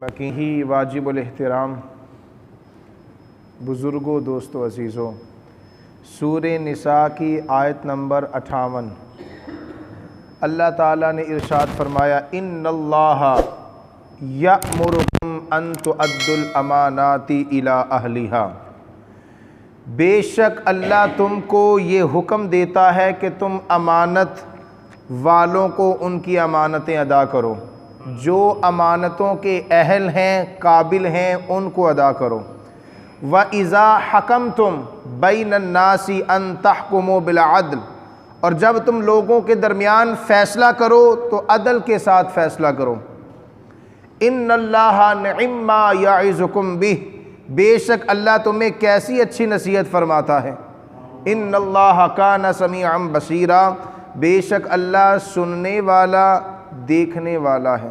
बाकी ही वाजिबुल एहतराम बुज़ुर्गों, दोस्तों, अज़ीज़ों, सूरे निसा की आयत नंबर 58 अल्लाह ताला ने इरशाद फरमाया, इन्नल्लाहा यअमुरुकुम अन तुअद्दुल अमानाति इला अहलिहा। बेशक अल्लाह तुमको ये हुक्म देता है कि तुम अमानत वालों को उनकी अमानतें अदा करो। जो अमानतों के अहल हैं, काबिल हैं, उनको अदा करो। व इज़ा हकमतुम बैनन्नासी अन तहकुमू बिल अदल, और जब तुम लोगों के दरमियान फ़ैसला करो तो अदल के साथ फ़ैसला करो। इन्नल्लाहा निअम्मा यइज़ुकुम बिह, बेशक अल्लाह तुम्हें कैसी अच्छी नसीहत फरमाता है। इन्नल्लाहा काना समीअन बसीरा, बेशक अल्लाह सुनने वाला, देखने वाला है।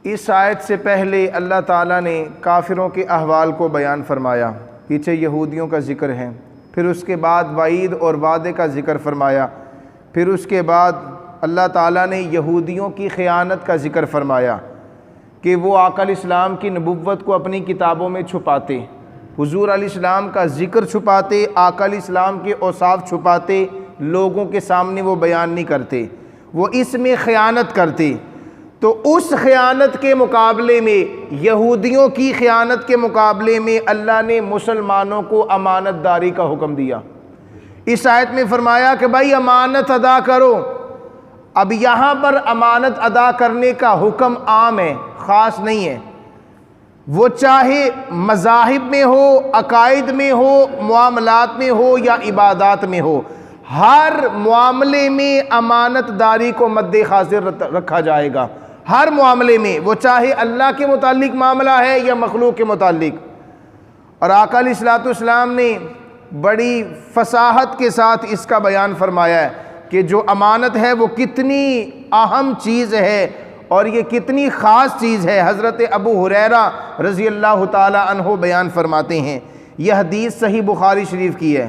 इस आयत से पहले अल्लाह ताला ने काफिरों के अहवाल को बयान फरमाया, पीछे यहूदियों का ज़िक्र है, फिर उसके बाद वईद और वादे का ज़िक्र फरमाया, फिर उसके बाद अल्लाह ताला ने यहूदियों की ख़यानत का ज़िक्र फरमाया कि वो आका अलैहिस्सलाम की नबुव्वत को अपनी किताबों में छुपाते, हुज़ूर अलैहिस्सलाम का ज़िक्र छुपाते, आका अलैहिस्सलाम के औसाफ छुपाते, लोगों के सामने वो बयान नहीं करते, वो इसमें ख़यानत करते। तो उस ख़यानत के मुकाबले में, यहूदियों की ख़यानत के मुकाबले में अल्लाह ने मुसलमानों को अमानतदारी का हुक्म दिया। इस आयत में फ़रमाया कि भाई अमानत अदा करो। अब यहाँ पर अमानत अदा करने का हुक्म आम है, ख़ास नहीं है। वो चाहे मज़ाहिब में हो, अकायद में हो, मुआमलात में हो या इबादात में हो, हर मामले में अमानतदारी को मद्दे खातिर रखा जाएगा। हर मामले में, वो चाहे अल्लाह के मुतालिक मामला है या मखलूक के मुतालिक। और आका अलैहिस्सलाम ने बड़ी फसाहत के साथ इसका बयान फरमाया है कि जो अमानत है वो कितनी अहम चीज़ है और ये कितनी ख़ास चीज़ है। हज़रत अबू हुरैरा रज़ी अल्लाह ताला अन्हु बयान फरमाते हैं, यह हदीस सही बुखारी शरीफ की है।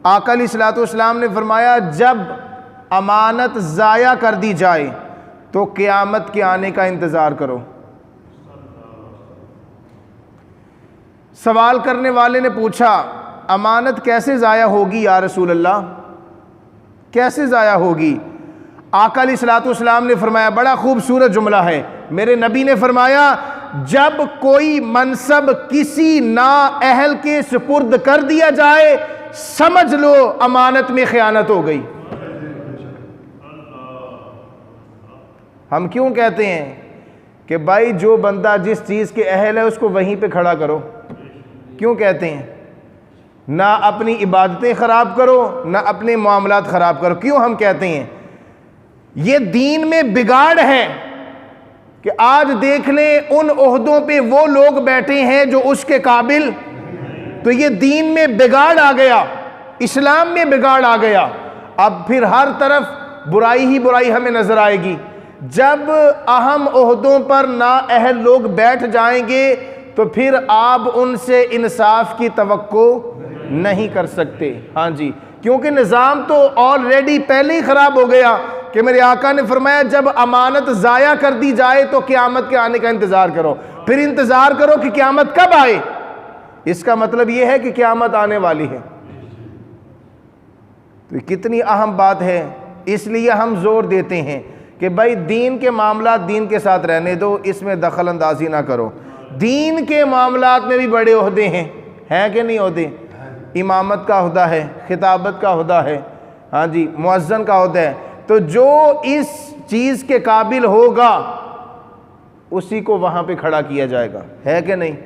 आका अलैहिस्सलाम ने फरमाया, जब अमानत ज़ाया कर दी जाए तो क़यामत के आने का इंतज़ार करो। सवाल करने वाले ने पूछा, अमानत कैसे ज़ाया होगी या रसूल अल्लाह, कैसे ज़ाया होगी? आका अलैहिस्सलाम ने फरमाया, बड़ा खूबसूरत जुमला है, मेरे नबी ने फरमाया, जब कोई मनसब किसी ना अहल के सुपुर्द कर दिया जाए, समझ लो अमानत में ख़यानत हो गई। हम क्यों कहते हैं कि भाई जो बंदा जिस चीज़ के अहल है उसको वहीं पे खड़ा करो? क्यों कहते हैं? ना अपनी इबादतें ख़राब करो, ना अपने मामलात ख़राब करो। क्यों हम कहते हैं? ये दीन में बिगाड़ है कि आज देख लें उन ओहदों पे वो लोग बैठे हैं जो उसके काबिल, तो ये दीन में बिगाड़ आ गया, इस्लाम में बिगाड़ आ गया। अब फिर हर तरफ बुराई ही बुराई हमें नजर आएगी। जब अहम ओहदों पर ना अहल लोग बैठ जाएंगे तो फिर आप उनसे इंसाफ की तवक्को नहीं कर सकते। हाँ जी, क्योंकि निज़ाम तो ऑलरेडी पहले ही ख़राब हो गया कि मेरे आका ने फरमाया, जब अमानत ज़ाया कर दी जाए तो क़यामत के आने का इंतज़ार करो। फिर इंतज़ार करो कि क़यामत कब आए, इसका मतलब यह है कि क़यामत आने वाली है। तो कितनी अहम बात है, इसलिए हम जोर देते हैं कि भाई दीन के मामला दीन के साथ रहने दो, इसमें दखल अंदाजी ना करो। दीन के मामलात में भी बड़े ओहदे हैं कि नहीं ओहदे? इमामत का ओहदा है, खिताबत का ओहदा है, हाँ जी, मुअज्जन का ओहदा है। तो जो इस चीज़ के काबिल होगा उसी को वहाँ पे खड़ा किया जाएगा, है कि नहीं?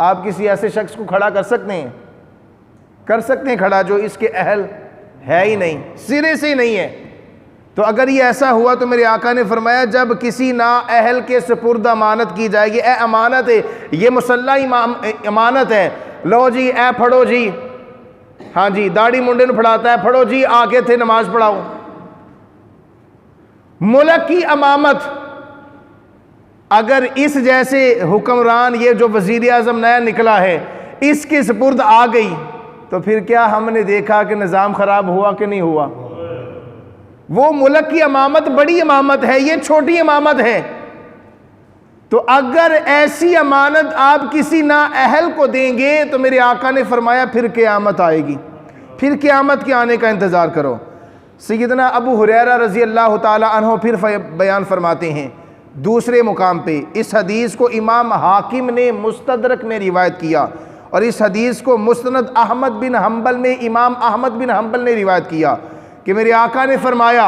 आप किसी ऐसे शख्स को खड़ा कर सकते हैं? कर सकते हैं खड़ा जो इसके अहल है ही नहीं, सिरे से ही नहीं है। तो अगर ये ऐसा हुआ तो मेरे आका ने फरमाया, जब किसी ना अहल के सुपुर्द अमानत की जाएगी, ए अमानत है, ये मुसल्ला अमानत है, लो जी ए फड़ो जी, हाँ जी, दाढ़ी मुंडे ने फड़ाता है, फड़ो जी आगे थे नमाज पढ़ाओ। मुल्क की अमामत अगर इस जैसे हुक्मरान, ये जो वज़ीर आज़म नया निकला है, इसके सुपुर्द आ गई तो फिर क्या हमने देखा कि निज़ाम ख़राब हुआ कि नहीं हुआ? वो मुल्क की इमामत बड़ी इमामत है, ये छोटी इमामत है। तो अगर ऐसी अमानत आप किसी नाअहल को देंगे तो मेरे आका ने फरमाया फिर क़यामत आएगी, फिर क़यामत के आने का इंतज़ार करो। सैयदना अबू हुरैरा रज़ी अल्लाह ताला अन्हु फिर बयान फरमाते हैं दूसरे मुकाम पे, इस हदीस को इमाम हाकिम ने मुस्तदरक में रिवायत किया और इस हदीस को मुस्नद अहमद बिन हम्बल में इमाम अहमद बिन हम्बल ने रिवायत किया कि मेरे आका ने फरमाया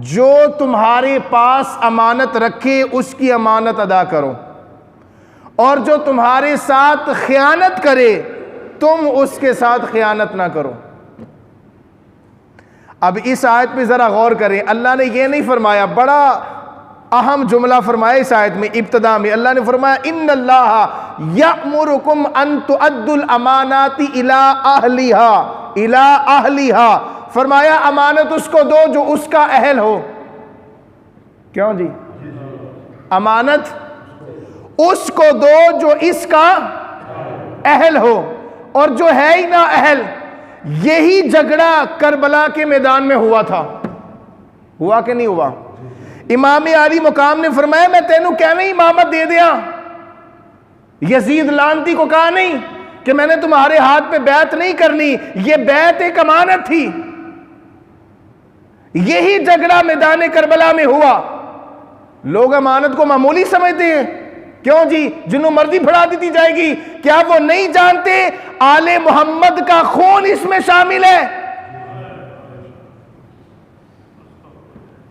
जो तुम्हारे पास अमानत रखे उसकी अमानत अदा करो, और जो तुम्हारे साथ खयानत करे तुम उसके साथ खयानत ना करो। अब इस आयत पे ज़रा गौर करें, अल्लाह ने यह नहीं फरमाया, बड़ा अहम जुमला फरमाया इस आयत में, इब्तदा में अल्लाह ने फरमाया इन्नल्लाह यअमुरुकुम अन तुअद्दुल अमानाति इला अहलिहा, फरमाया अमानत उसको दो जो उसका अहल हो। क्यों जी? अमानत उसको दो जो इसका अहल हो, और जो है ही ना अहल। यही झगड़ा करबला के मैदान में हुआ था, हुआ कि नहीं हुआ? इमाम आली मुकाम ने फरमाया मैं तेनू कैਵੇਂ इमामत दे दिया। यजीद लानती को कहा नहीं कि मैंने तुम्हारे हाथ पे बैत नहीं करनी, ये बैत एक अमानत थी। यही झगड़ा मैदान करबला में हुआ। लोग अमानत को मामूली समझते हैं, क्यों जी? जिन्हों मर्जी फड़ा दी जाएगी। क्या वो नहीं जानते आले मोहम्मद का खून इसमें शामिल है?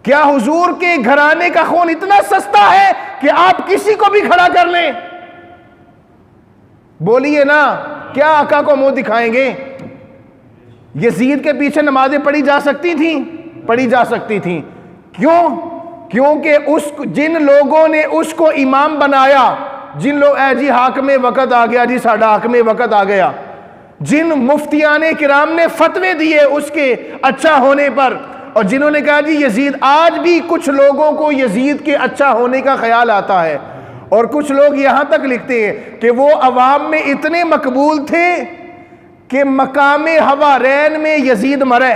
क्या हुजूर के घराने का खून इतना सस्ता है कि आप किसी को भी खड़ा कर लें? बोलिए ना, क्या आका को मुंह दिखाएंगे? यजीद के पीछे नमाजें पढ़ी जा सकती थी, पढ़ी जा सकती थी। क्यों? क्योंकि जिन लोगों ने उसको इमाम बनाया, जिन लोग जी हाकमे वक़्त आ गया जी, साडा हाकमे वक़्त आ गया, जिन मुफ्तियाने किराम ने फतवे दिए उसके अच्छा होने पर, और जिन्होंने कहा जी यजीद, आज भी कुछ लोगों को यजीद के अच्छा होने का ख्याल आता है, और कुछ लोग यहां तक लिखते हैं कि वो अवाम में इतने मकबूल थे कि मकामे हवारैन में यजीद मरे,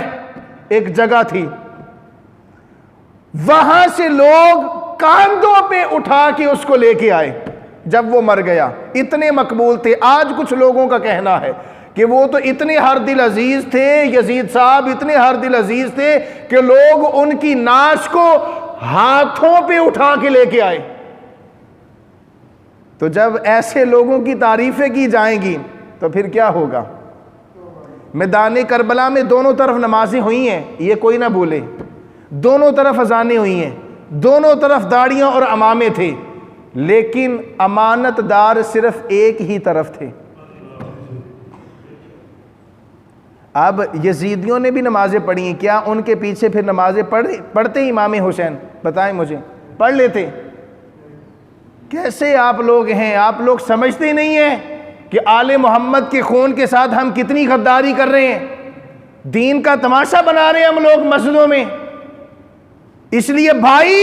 एक जगह थी, वहां से लोग कांधों पे उठा के उसको लेके आए जब वो मर गया। इतने मकबूल थे। आज कुछ लोगों का कहना है कि वो तो इतने हर दिल अजीज थे, यजीद साहब इतने हर दिल अजीज थे कि लोग उनकी नाश को हाथों पे उठा के लेके आए। तो जब ऐसे लोगों की तारीफें की जाएंगी तो फिर क्या होगा? मैदान करबला में दोनों तरफ नमाजें हुई हैं, ये कोई ना भूले, दोनों तरफ अजानें हुई हैं, दोनों तरफ दाढ़ियां और अमामे थे, लेकिन अमानतदार सिर्फ एक ही तरफ थे। अब यजीदियों ने भी नमाजें पढ़ी हैं, क्या उनके पीछे फिर नमाजें पढ़ते इमाम हुसैन? बताएं मुझे, पढ़ लेते? कैसे आप लोग हैं, आप लोग समझते ही नहीं हैं कि आले मोहम्मद के खून के साथ हम कितनी गद्दारी कर रहे हैं। दीन का तमाशा बना रहे हैं हम लोग मस्जिदों में। इसलिए भाई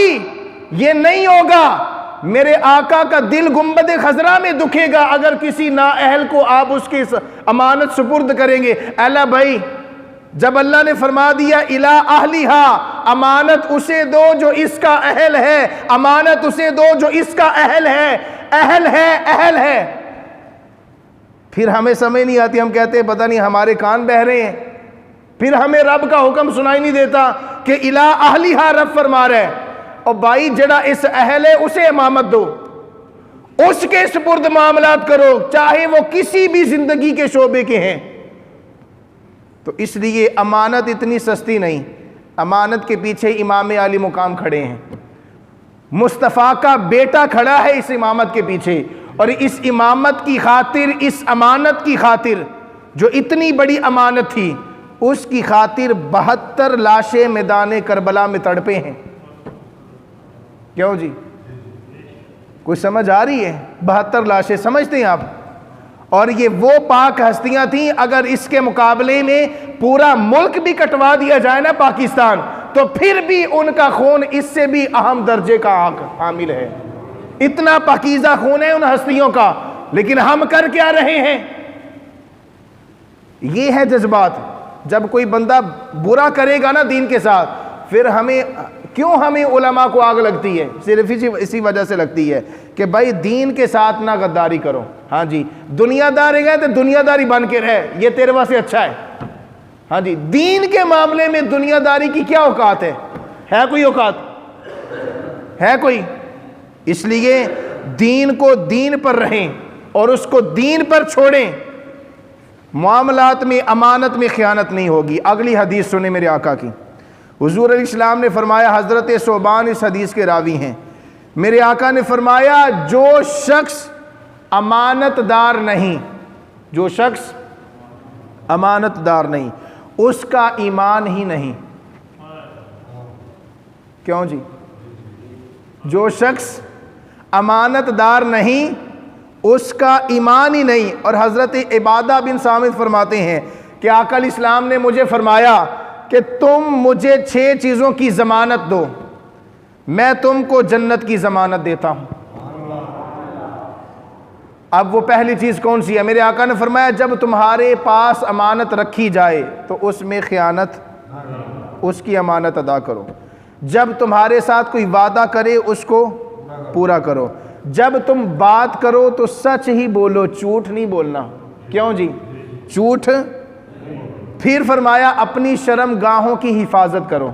ये नहीं होगा। मेरे आका का दिल गुंबद खजरा में दुखेगा अगर किसी नाअहल को आप उसकी अमानत सुपुर्द करेंगे। अल्लाह भाई, जब अल्लाह ने फरमा दिया इला अहलिहा, अमानत उसे दो जो इसका अहल है, अमानत उसे दो जो इसका अहल है, अहल है, अहल है। फिर हमें समझ नहीं आती, हम कहते हैं पता नहीं हमारे कान बह रहे हैं। फिर हमें रब का हुक्म सुनाई नहीं देता कि इला अहलिहा रब फरमा रहा है। और भाई जड़ा इस अहल है उसे इमामत दो, उसके सुपुर्द मामलात करो, चाहे वो किसी भी जिंदगी के शोबे के हैं। तो इसलिए अमानत इतनी सस्ती नहीं। अमानत के पीछे इमाम आली मुकाम खड़े हैं, मुस्तफ़ा का बेटा खड़ा है इस इमामत के पीछे, और इस इमामत की खातिर, इस अमानत की खातिर जो इतनी बड़ी अमानत थी, उसकी खातिर 72 लाशें मैदान करबला में तड़पे हैं। क्यों जी? कोई समझ आ रही है? 72 लाशें, समझते हैं आप? और ये वो पाक हस्तियां थीं, अगर इसके मुकाबले में पूरा मुल्क भी कटवा दिया जाए ना पाकिस्तान, तो फिर भी उनका खून इससे भी अहम दर्जे का हामिल है। इतना पाकीज़ा खून है उन हस्तियों का, लेकिन हम कर क्या रहे हैं? ये है जज्बात। जब कोई बंदा बुरा करेगा ना दीन के साथ, फिर हमें उलमा को आग लगती है? सिर्फ इसी वजह से लगती है कि भाई दीन के साथ ना गद्दारी करो। हाँ जी, दुनियादारी गए तो दुनियादारी बन के रहे, ये तेरे वास्ते अच्छा है। हाँ जी, दीन के मामले में दुनियादारी की क्या औकात है कोई औकात? है कोई? इसलिए दीन को दीन पर रहें और उसको दीन पर छोड़ें। मामलात में अमानत में खयानत नहीं होगी। अगली हदीस सुने मेरे आका की। हुजूर अलैहिस्सलाम ने फरमाया, हज़रत सोबान इस हदीस के रावी हैं, मेरे आका ने फरमाया, जो शख्स अमानतदार नहीं, जो शख्स अमानतदार नहीं, उसका ईमान ही नहीं। क्यों जी? जो शख्स अमानतदार नहीं, उसका ईमान ही नहीं। और हज़रत इबादा बिन सामित फरमाते हैं कि आका इस्लाम ने मुझे फरमाया कि तुम मुझे 6 चीज़ों की ज़मानत दो, मैं तुमको जन्नत की ज़मानत देता हूँ। अब वो पहली चीज़ कौन सी है? मेरे आका ने फरमाया, जब तुम्हारे पास अमानत रखी जाए तो उसमें खयानत, उसकी अमानत अदा करो। जब तुम्हारे साथ कोई वादा करे उसको पूरा करो। जब तुम बात करो तो सच ही बोलो, झूठ नहीं बोलना। क्यों जी? झूठ। फिर फरमाया, अपनी शर्मगाहों की हिफाजत करो।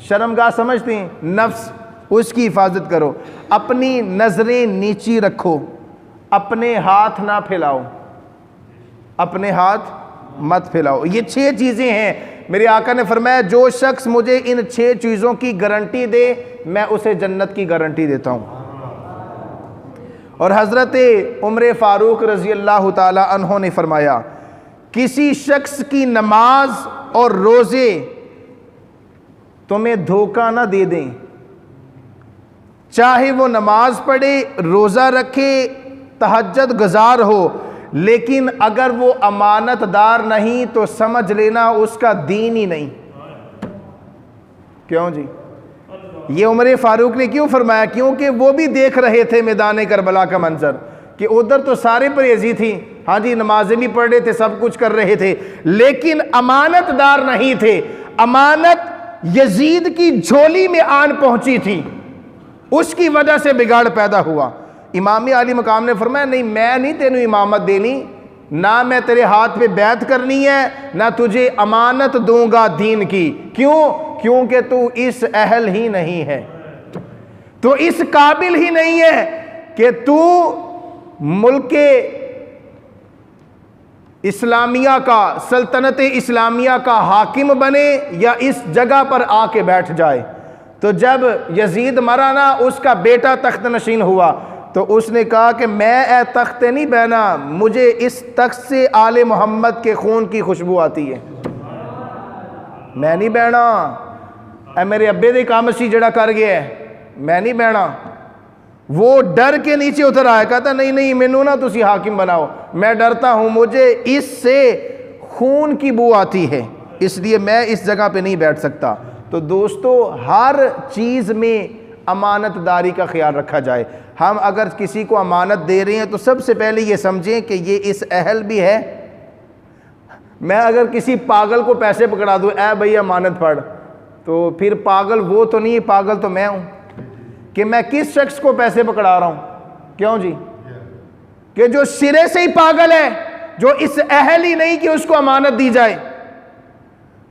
शर्मगाह समझते हैं? नफ्स, उसकी हिफाजत करो। अपनी नज़रें नीची रखो, अपने हाथ ना फैलाओ, अपने हाथ मत फैलाओ। ये 6 चीज़ें हैं। मेरे आका ने फरमाया, जो शख्स मुझे इन 6 चीज़ों की गारंटी दे, मैं उसे जन्नत की गारंटी देता हूँ। और हज़रत उमर फ़ारूक रज़ी अल्लाह ताला अन्हो ने फरमाया, किसी शख्स की नमाज और रोज़े तुम्हें धोखा ना दे दें, चाहे वो नमाज पढ़े, रोज़ा रखे, तहज्जुद गुज़ार हो, लेकिन अगर वो अमानतदार नहीं तो समझ लेना उसका दीन ही नहीं। क्यों जी? ये उमर फ़ारूक ने क्यों फरमाया? क्योंकि वो भी देख रहे थे मैदान करबला का मंजर कि उधर तो सारे परहेज़ी थी। हाँ जी, नमाजें भी पढ़ रहे थे, सब कुछ कर रहे थे, लेकिन अमानतदार नहीं थे। अमानत यजीद की झोली में आन पहुंची थी, उसकी वजह से बिगाड़ पैदा हुआ। इमाम आली मकाम ने फरमाया, नहीं, मैं नहीं तेनू इमामत देनी, ना मैं तेरे हाथ पे बैत करनी है, ना तुझे अमानत दूंगा दीन की। क्यों? क्योंकि तू इस अहल ही नहीं है, तो इस काबिल ही नहीं है कि तू मुल्क इस्लामिया का, सल्तनत इस्लामिया का हाकिम बने या इस जगह पर आके बैठ जाए। तो जब यजीद मरा ना, उसका बेटा तख्त नशीन हुआ, तो उसने कहा कि मैं ए तख्त नहीं बहना, मुझे इस तख्त से आले मोहम्मद के खून की खुशबू आती है, मैं नहीं बहना। मेरे अब्बे दे काम सी जड़ा कर गया है, मैं नहीं बहना। वो डर के नीचे उतर आया, कहता नहीं नहीं, मैनू ना तुसी हाकिम बनाओ, मैं डरता हूँ, मुझे इससे खून की बू आती है, इसलिए मैं इस जगह पे नहीं बैठ सकता। तो दोस्तों, हर चीज़ में अमानतदारी का ख्याल रखा जाए। हम अगर किसी को अमानत दे रहे हैं तो सबसे पहले ये समझें कि ये इस अहल भी है। मैं अगर किसी पागल को पैसे पकड़ा दूँ, ऐ भैया अमानत पढ़, तो फिर पागल वो तो नहीं, पागल तो मैं हूँ कि मैं किस शख्स को पैसे पकड़ा रहा हूँ। क्यों जी? कि जो सिरे से ही पागल है, जो इस अहल ही नहीं कि उसको अमानत दी जाए।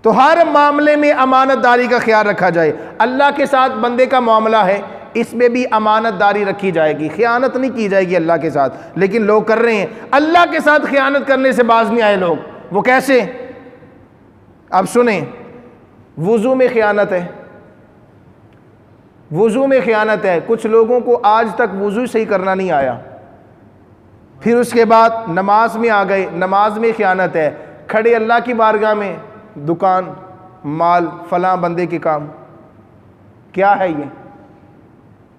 तो हर मामले में अमानतदारी का ख्याल रखा जाए। अल्लाह के साथ बंदे का मामला है, इसमें भी अमानतदारी रखी जाएगी, खयानत नहीं की जाएगी अल्लाह के साथ। लेकिन लोग कर रहे हैं, अल्लाह के साथ खयानत करने से बाज नहीं आए लोग। वो कैसे? अब सुने, वुज़ू में खयानत है, वुज़ू में खयानत है। कुछ लोगों को आज तक वुज़ू सही करना नहीं आया, फिर उसके बाद नमाज में आ गए, नमाज में खयानत है। खड़े अल्लाह की बारगाह में, दुकान, माल, फलां बंदे के काम, क्या है ये?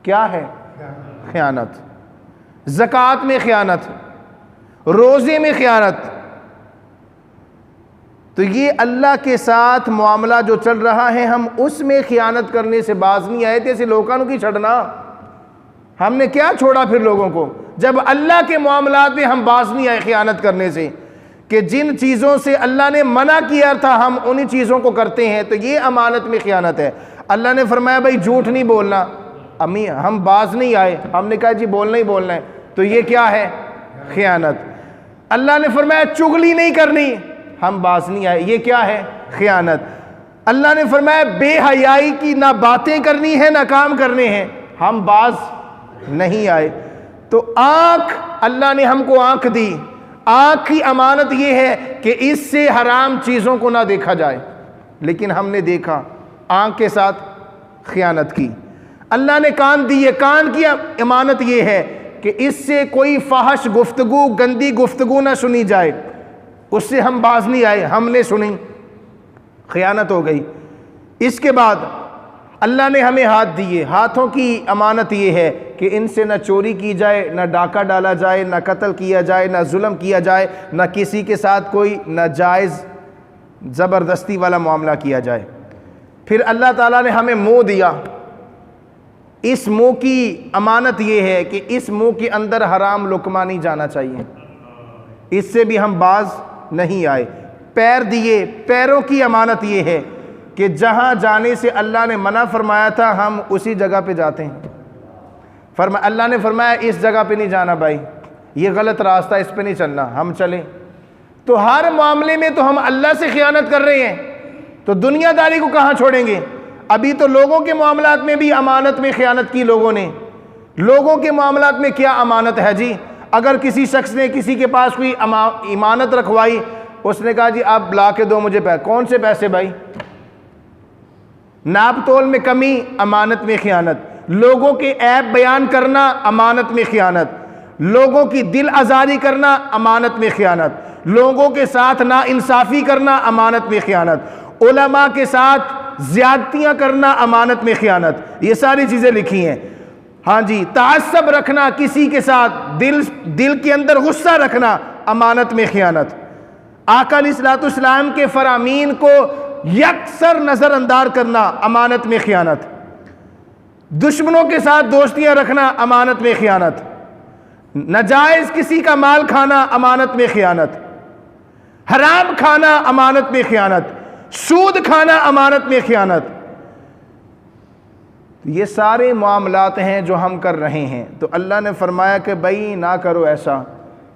क्या है? खयानत। ज़कात में खयानत, रोज़े में खयानत। तो ये अल्लाह के साथ मामला जो चल रहा है, हम उसमें खयानत करने से बाज नहीं आए थे। ऐसे लोगों की छड़ना, हमने क्या छोड़ा फिर लोगों को, जब अल्लाह के मामलात में हम बाज नहीं आए खयानत करने से, कि जिन चीज़ों से अल्लाह ने मना किया था हम उन्हीं चीज़ों को करते हैं। तो ये अमानत में खयानत है। अल्लाह ने फरमाया भाई झूठ नहीं बोलना, अम्मी हम बाज नहीं आए, हमने कहा जी बोलना ही बोलना है, तो ये क्या है? खियानत। अल्लाह ने फरमाया चुगली नहीं करनी, हम बाज नहीं आए, ये क्या है? खियानत। अल्लाह ने फरमाया बेहयाई की ना बातें करनी है ना काम करने हैं, हम बाज नहीं आए। तो आँख, अल्लाह ने हमको आँख दी, आँख की अमानत ये है कि इससे हराम चीज़ों को ना देखा जाए, लेकिन हमने देखा, आँख के साथ खियानत की। अल्लाह ने कान दिए, कान की अमानत ये है कि इससे कोई फाहश गुफ्तगू, गंदी गुफ्तगू ना सुनी जाए, उससे हम बाज नहीं आए, हमने सुनी, खियानत हो गई। इसके बाद अल्लाह ने हमें हाथ दिए, हाथों की अमानत ये है कि इनसे न चोरी की जाए, न डाका डाला जाए, न कत्ल किया जाए, न जुल्म किया जाए, न किसी के साथ कोई नाजायज़ ज़बरदस्ती वाला मामला किया जाए। फिर अल्लाह ताला ने हमें मुँह दिया, इस मुँह की अमानत ये है कि इस मुँह के अंदर हराम लुकमा नहीं जाना चाहिए, इससे भी हम बाज नहीं आए। पैर दिए, पैरों की अमानत ये है कि जहाँ जाने से अल्लाह ने मना फरमाया था हम उसी जगह पे जाते हैं। अल्लाह ने फरमाया इस जगह पे नहीं जाना भाई, ये गलत रास्ता, इस पे नहीं चलना, हम चलें। तो हर मामले में तो हम अल्लाह से खियानत कर रहे हैं, तो दुनियादारी को कहाँ छोड़ेंगे? अभी तो लोगों के मामलात में भी अमानत में खियानत की लोगों ने। लोगों के मामलात में क्या अमानत है जी? अगर किसी शख्स ने किसी के पास कोई इमानत रखवाई, उसने कहा जी आप ला के दो मुझे पैसे, कौन से पैसे भाई? नाप तोल में कमी, अमानत में खियानत। लोगों के ऐब बयान करना, अमानत में खियानत। लोगों की दिल आज़ारी करना, अमानत में खियानत। लोगों के साथ ना इंसाफ़ी करना, अमानत में खियानत। उलमा के साथ ज़्यादतियाँ करना, अमानत में खियानत। ये सारी चीज़ें लिखी हैं। हाँ जी, ताअस्सुब रखना, किसी के साथ दिल के अंदर गुस्सा रखना, अमानत में खियानत। आका अलैहिस्सलाम के फरामीन को यकसर नज़रअंदाज करना, अमानत में खियानत। दुश्मनों के साथ दोस्तियां रखना, अमानत में खियानत। नाजायज़ किसी का माल खाना, अमानत में खियानत। हराम खाना, अमानत में खियानत। सूद खाना, अमानत में खियानत। ये सारे मामलात हैं जो हम कर रहे हैं। तो अल्लाह ने फरमाया कि भाई ना करो ऐसा।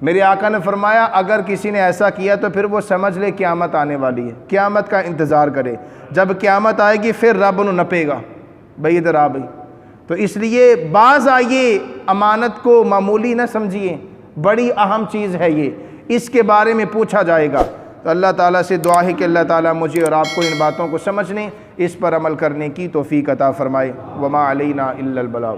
मेरे आका ने फरमाया अगर किसी ने ऐसा किया तो फिर वो समझ ले क़यामत आने वाली है, क़यामत का इंतज़ार करे। जब क़यामत आएगी फिर रब न नपेगा, भाई इधर आ भाई। तो इसलिए बाज़ आइए, अमानत को मामूली न समझिए, बड़ी अहम चीज़ है ये, इसके बारे में पूछा जाएगा। तो अल्लाह ताला से दुआ है कि अल्लाह ताला मुझे और आपको इन बातों को समझने, इस पर अमल करने की तौफ़ीक़ अता फ़रमाए। वमा अलैना इल्लल बलाग।